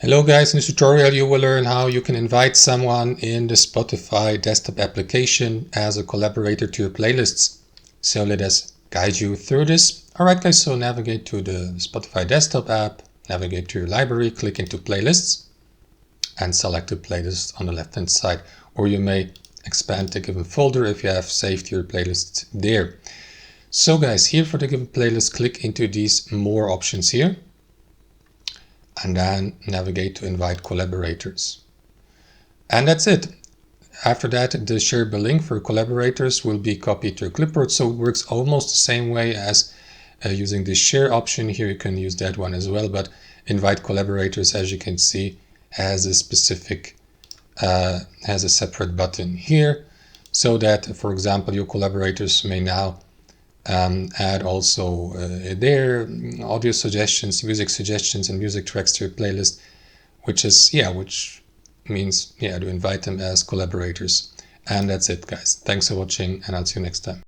Hello guys, in this tutorial you will learn how you can invite someone in the Spotify desktop application as a collaborator to your playlists. So let us guide you through this. Alright guys, so navigate to the Spotify desktop app, navigate to your library, click into playlists and select the playlist on the left hand side. Or you may expand the given folder if you have saved your playlist there. So guys, here for the given playlist, click into these more options here. And then navigate to invite collaborators. And that's it. After that, the shareable link for collaborators will be copied to a clipboard. So it works almost the same way as using the share option. Here you can use that one as well, but invite collaborators, as you can see, has a specific, has a separate button here, so that, for example, your collaborators may now add also their audio suggestions, music suggestions, and music tracks to your playlist, which means to invite them as collaborators. And that's it, guys. Thanks for watching, and I'll see you next time.